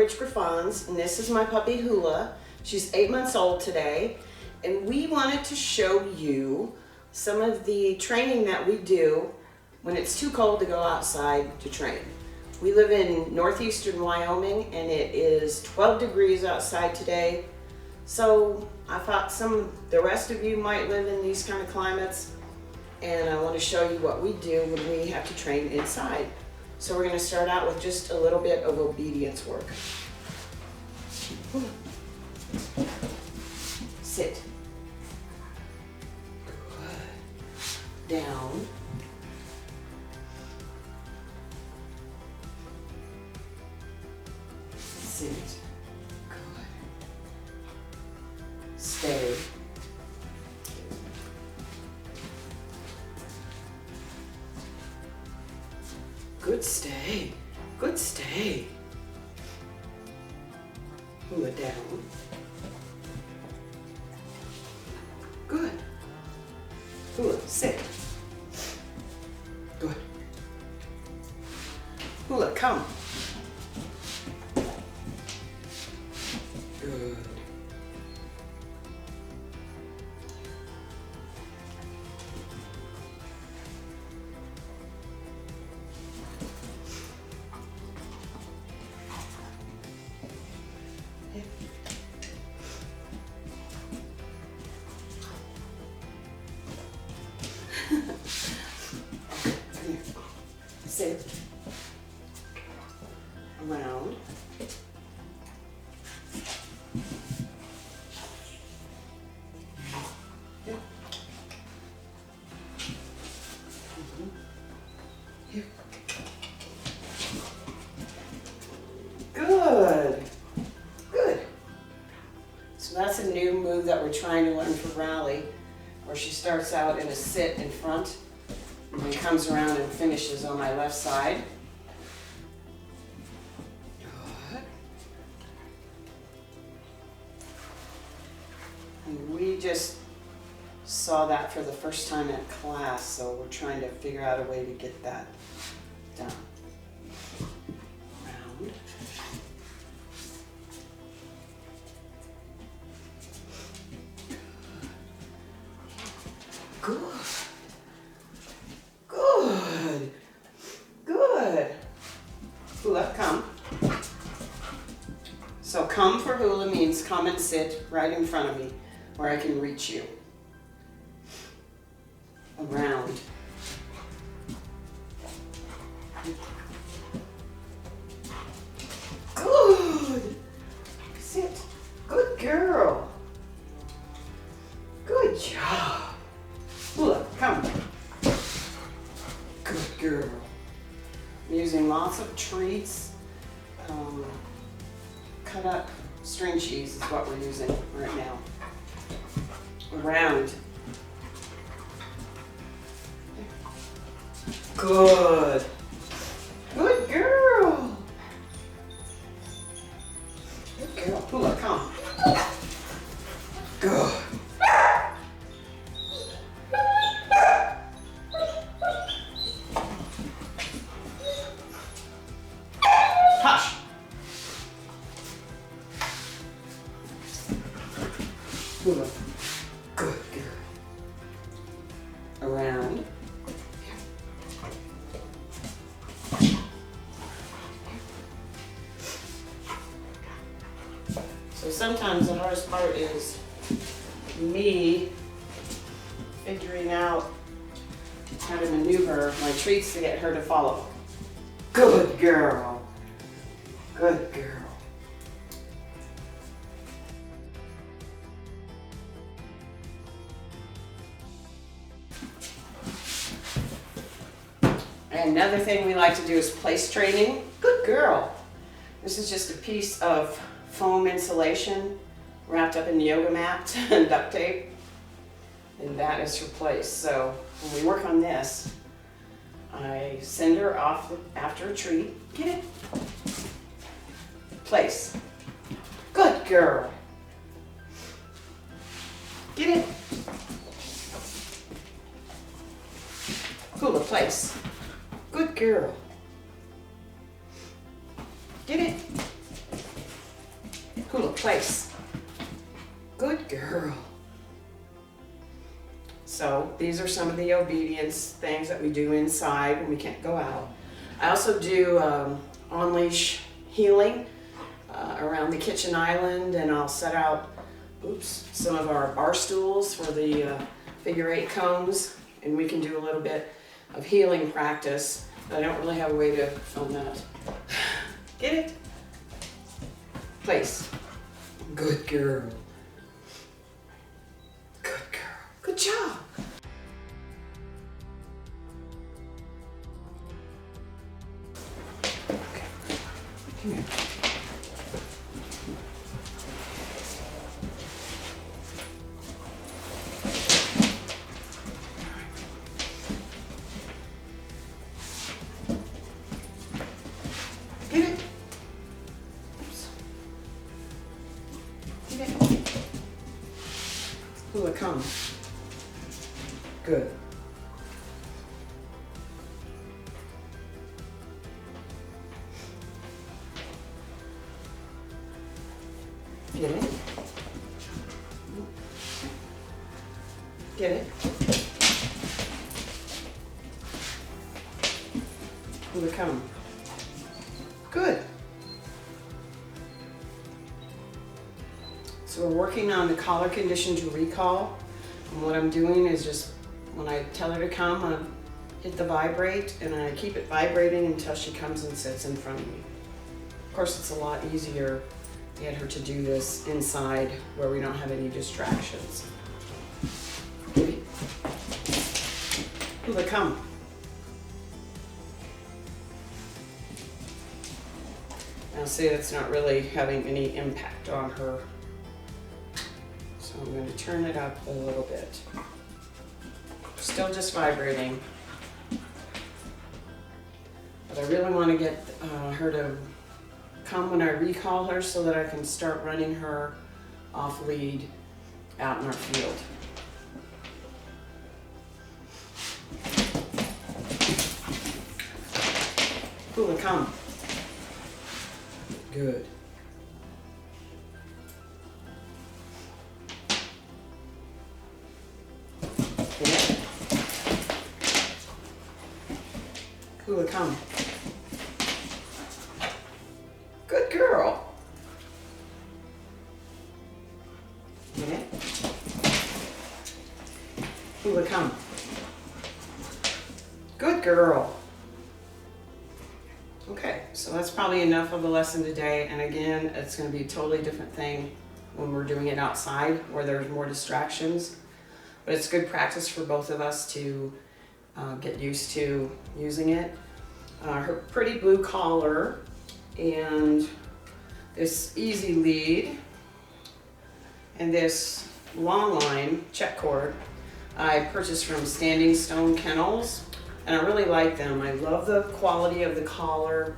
Ridge Griffons, and this is my puppy Hula. She's 8 months old today, and we wanted to show you some of the training that we do when it's too cold to go outside to train. We live in northeastern Wyoming, and it is 12 degrees outside today. So I thought the rest of you might live in these kind of climates, and I want to show you what we do when we have to train inside. So we're going to start out with just a little bit of obedience work. Sit. Good. Down. Sit. Good. Stay. Good stay. Good stay. Hula down. Good. Hula, sit. Good. Hula, come. Good. Sit. Around. Yep. Here. Good. Good. So that's a new move that we're trying to learn for Rally, where she starts out in a sit in front and then comes around and finishes on my left side. Good. And we just saw that for the first time in class, so we're trying to figure out a way to get that done. Round. Good. Good. Good. Hula, come. So come for Hula means come and sit right in front of me where I can reach you. Around. Good. Sit. Good girl. Good job. Hula, come. Good girl. I'm using lots of treats. Cut up string cheese is what we're using right now. Around. Good. Good girl. Good girl. Hula, come. Good. Hush. Hula. Good girl. Around. So sometimes the hardest part is me figuring out how to maneuver my treats to get her to follow. Good girl. Good girl. And another thing we like to do is place training. Good girl. This is just a piece of foam insulation wrapped up in yoga mat and duct tape. And that is her place. So when we work on this, I send her off after a treat. Get it? Place. Good girl. Get it? Hula, place. Good girl. Get it? Hula, place. Good girl. So these are some of the obedience things that we do inside when we can't go out. I also do on-leash healing around the kitchen island, and I'll set out some of our bar stools for the figure 8 cones, and we can do a little bit of healing practice. But I don't really have a way to film that. Get it? Place. Good girl. Good girl. Good job. Okay. Come here. Get it. Oops. Get it. Hula, come. Good. Get it. Get it. Hula, come. Good. So we're working on the collar condition to recall. And what I'm doing is just, when I tell her to come, I hit the vibrate, and I keep it vibrating until she comes and sits in front of me. Of course, it's a lot easier to get her to do this inside where we don't have any distractions. Hula, come. Now see, that's not really having any impact on her. So I'm going to turn it up a little bit. Still just vibrating. But I really want to get her to come when I recall her so that I can start running her off lead out in our field. Hula, come. Good. Yeah. Hula, come. Good girl. Yeah. Hula, come. Good girl. Okay, so that's probably enough of a lesson today. And again, it's going to be a totally different thing when we're doing it outside where there's more distractions. But it's good practice for both of us to get used to using it. Her pretty blue collar and this easy lead and this long line check cord I purchased from Standing Stone Kennels. And I really like them. I love the quality of the collar.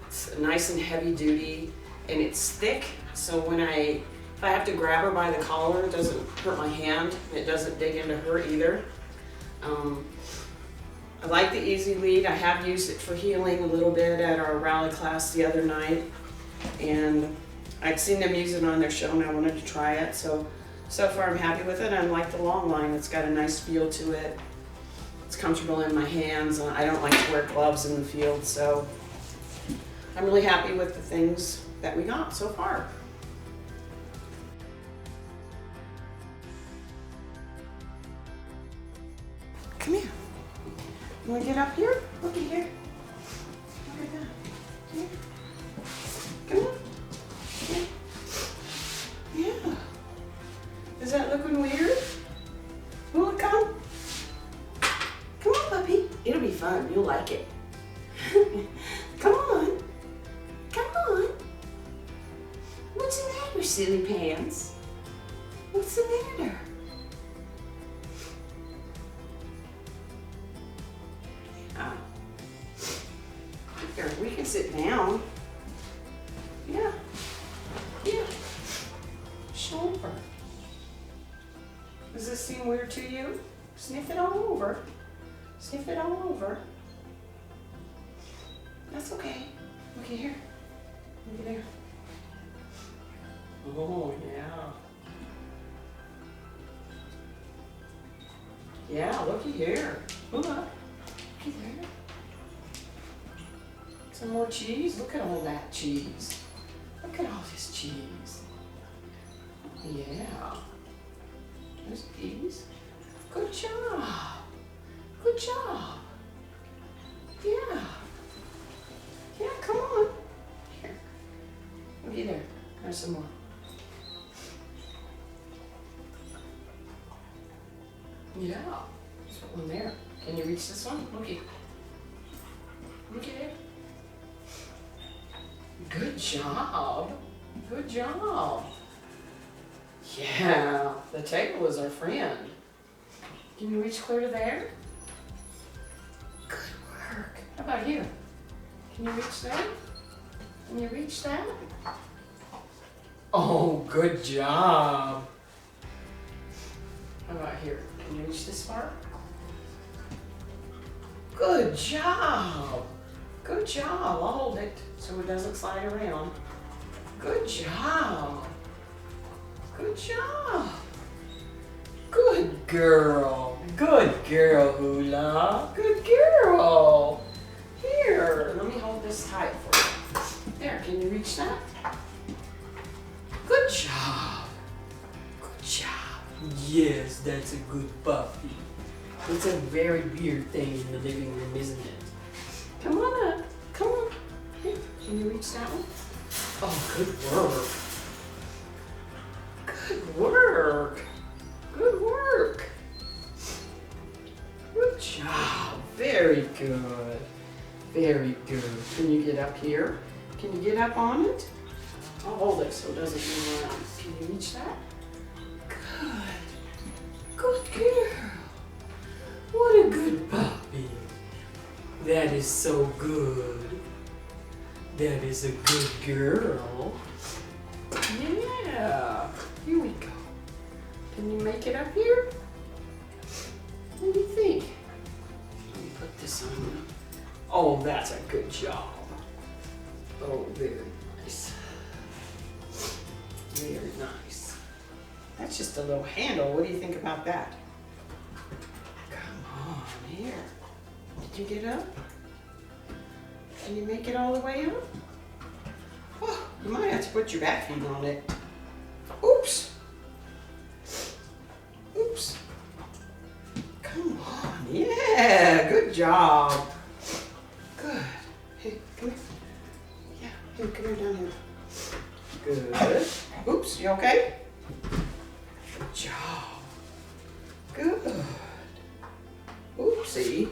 It's nice and heavy duty, and it's thick. So if I have to grab her by the collar, it doesn't hurt my hand. It doesn't dig into her either. I like the easy lead. I have used it for healing a little bit at our rally class the other night, and I'd seen them use it on their show, and I wanted to try it. So far I'm happy with it. I like the long line. It's got a nice feel to it. It's comfortable in my hands. I don't like to wear gloves in the field, so I'm really happy with the things that we got so far. Come here. You want to get up here? Look at here. Look at that. Here. Come on. Here. Yeah. Is that looking weird? Will it come? Come on, puppy. It'll be fun. You'll like it. Come on. Come on. What's the matter, silly pants? What's the matter? Here, we can sit down. Yeah. Yeah. Sure. Does this seem weird to you? Sniff it all over. Sniff it all over. That's okay. Look at here. Look at there. Oh, yeah. Yeah, looky here. Look. Looky there. Some more cheese. Look at all that cheese. Look at all this cheese. Yeah. There's these. Good job. Good job. Yeah. Yeah, come on. Here. Looky there. There's some more. Yeah. There's one there. Can you reach this one? Looky. Looky there. Good job. Good job. Yeah, the table is our friend. Can you reach clear to there? Good work. How about here? Can you reach that? Can you reach that? Oh, good job. How about here? Can you reach this far? Good job. Good job. I'll hold it so it doesn't slide around. Good job. Good job. Good girl. Good girl, Hula. Good girl. Here, let me hold this tight for you. There, can you reach that? Good job. Good job. Yes, that's a good puppy. It's a very weird thing in the living room, isn't it? Come on up. Come on. Here, can you reach that one? Oh, good work. Good work. Good work. Good job. Very good. Very good. Can you get up here? Can you get up on it? I'll hold it so it doesn't move around. Can you reach that? Good. Good girl. What a good puppy. That is so good. That is a good girl. Yeah. Here we go. Can you make it up here? What do you think? Let me put this on. Oh, that's a good job. Oh, very nice. Very nice. That's just a little handle. What do you think about that? Come on, here. Did you get up? Can you make it all the way up? Oh, you might have to put your back feet on it. Oops. Oops. Come on. Yeah, good job. Good. Hey, come here. Yeah, here, come here down here. Good. Oops, you okay? Good job. Good. Oopsie.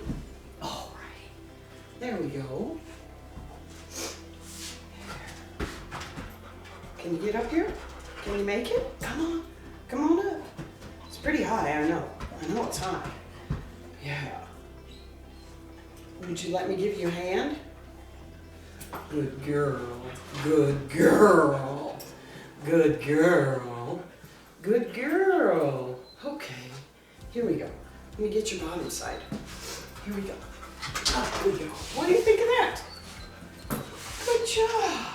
All right. There we go. Can you get up here? Can you make it? Come on. Come on up. It's pretty high, I know. I know it's high. Yeah. Would you let me give you a hand? Good girl. Good girl. Good girl. Good girl. Okay. Here we go. Let me get your bottom side. Here we go. Up we go. What do you think of that? Good job.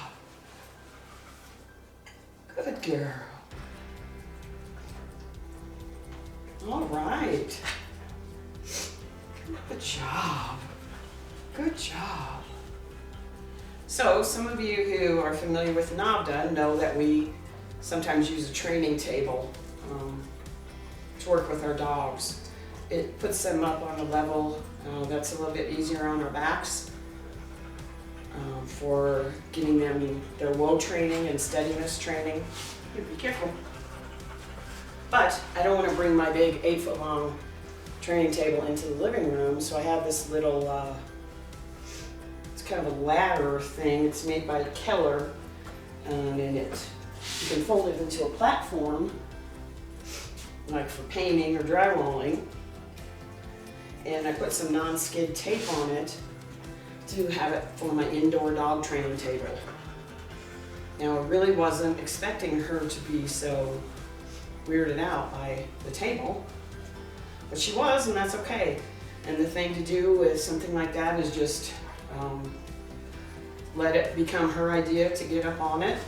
Good girl. All right. Good job. Good job. So, some of you who are familiar with NAVDA know that we sometimes use a training table to work with our dogs. It puts them up on a level that's a little bit easier on our backs for getting them their whoa training and steadiness training. Here, be careful. But I don't want to bring my big 8-foot long training table into the living room, so I have this little, it's kind of a ladder thing. It's made by Keller, and you can fold it into a platform, like for painting or drywalling. And I put some non-skid tape on it to have it for my indoor dog training table. Now, I really wasn't expecting her to be so weirded out by the table, but she was, and that's okay. And the thing to do with something like that is just let it become her idea to get up on it.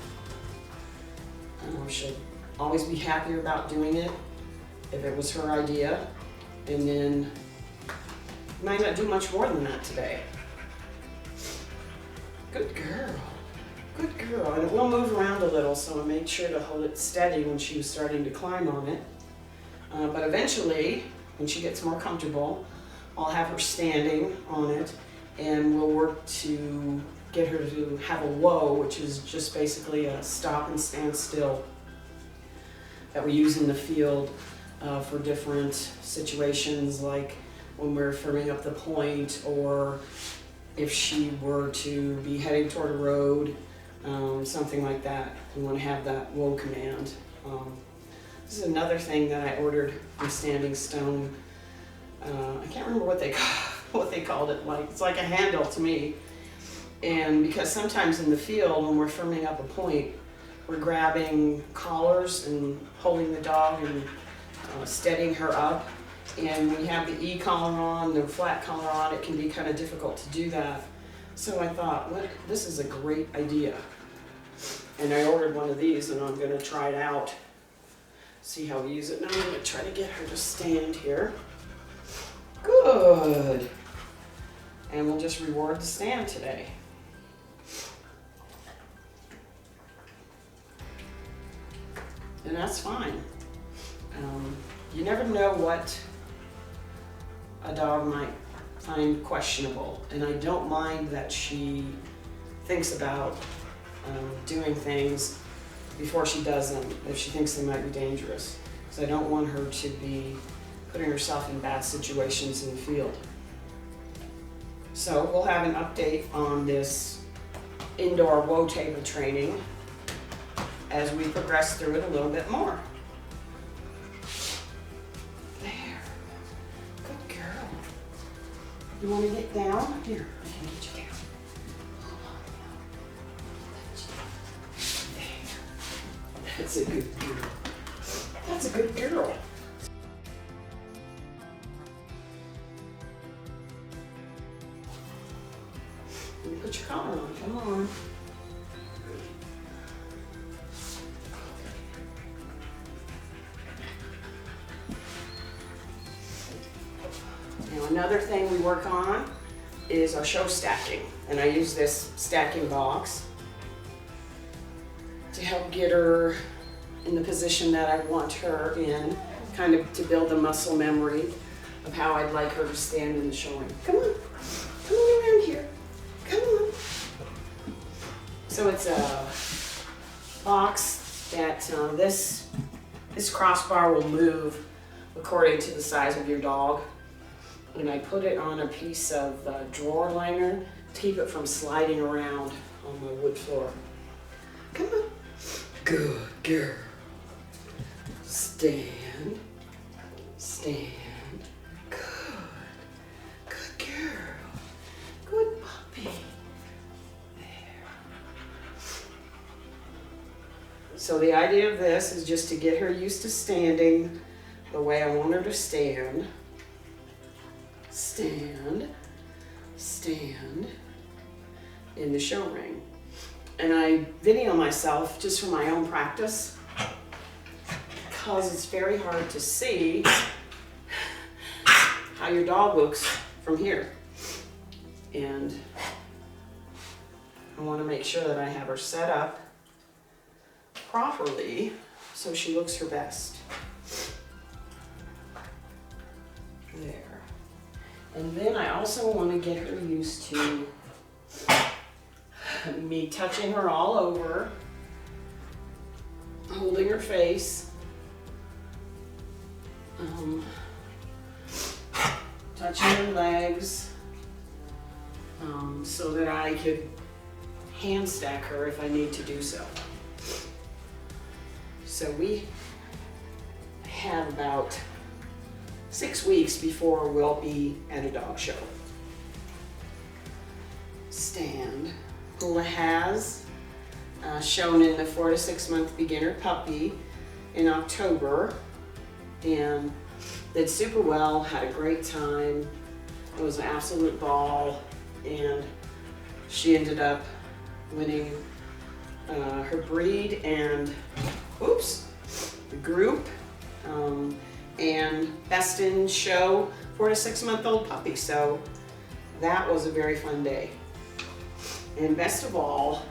She'll always be happier about doing it if it was her idea. And then might not do much more than that today. Good girl. Good girl. And it will move around a little, so I made sure to hold it steady when she was starting to climb on it. But eventually, when she gets more comfortable, I'll have her standing on it, and we'll work to get her to have a whoa, which is just basically a stop and stand still that we use in the field for different situations, like when we're firming up the point, or if she were to be heading toward a road, something like that. We want to have that whoa command. This is another thing that I ordered from Standing Stone. I can't remember what they called it. Like, it's like a handle to me. And because sometimes in the field, when we're firming up a point, we're grabbing collars and holding the dog and steadying her up. And when you have the E collar on, the flat collar on, it can be kind of difficult to do that. So I thought, this is a great idea. And I ordered one of these, and I'm going to try it out, see how we use it. Now I'm going to try to get her to stand here. Good. And we'll just reward the stand today. And that's fine. You never know what a dog might find questionable. And I don't mind that she thinks about doing things before she does them, if she thinks they might be dangerous. Because I don't want her to be putting herself in bad situations in the field. So we'll have an update on this indoor whoa table training as we progress through it a little bit more. There. Good girl. You want to get down? Here, I can get you down. There. That's a good girl. That's a good girl. Let me put your collar on. Come on. Now another thing we work on is our show stacking. And I use this stacking box to help get her in the position that I want her in, kind of to build a muscle memory of how I'd like her to stand in the showing. Come on. Come on around here. Come on. So it's a box that this crossbar will move according to the size of your dog. And I put it on a piece of drawer liner to keep it from sliding around on my wood floor. Come on. Good girl. Stand. Stand. Good. Good girl. Good puppy. There. So the idea of this is just to get her used to standing the way I want her to stand. Stand, stand in the show ring. And I video myself just for my own practice because it's very hard to see how your dog looks from here. And I want to make sure that I have her set up properly so she looks her best. There. And then I also want to get her used to me touching her all over, holding her face, touching her legs, so that I could hand stack her if I need to do so. So we have about 6 weeks before we'll be at a dog show. Stand. Hula has shown in the 4 to 6 month beginner puppy in October and did super well, had a great time. It was an absolute ball, and she ended up winning her breed and the group, and best in show 4 to 6 month old puppy. So that was a very fun day. And best of all,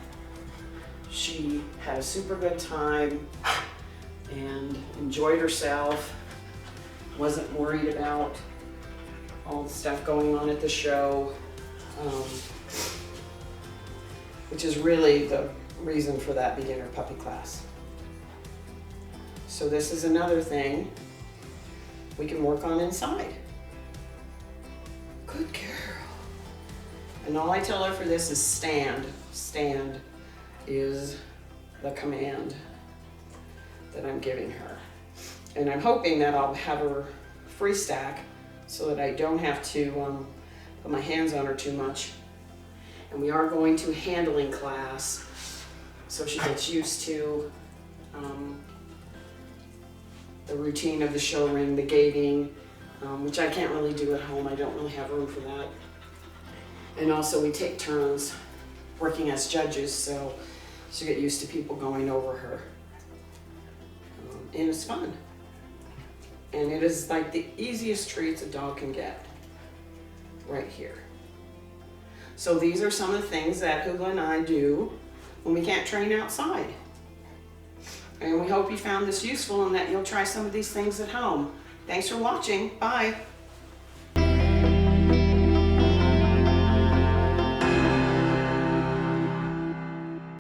she had a super good time and enjoyed herself, wasn't worried about all the stuff going on at the show, which is really the reason for that beginner puppy class. So this is another thing we can work on inside. Good girl. And all I tell her for this is stand. Stand is the command that I'm giving her. And I'm hoping that I'll have her free stack so that I don't have to put my hands on her too much. And we are going to handling class so she gets used to the routine of the show ring, the gating, which I can't really do at home. I don't really have room for that. And also we take turns working as judges, so she'll get used to people going over her. And it's fun. And it is like the easiest treats a dog can get right here. So these are some of the things that Hula and I do when we can't train outside. And we hope you found this useful and that you'll try some of these things at home. Thanks for watching. Bye.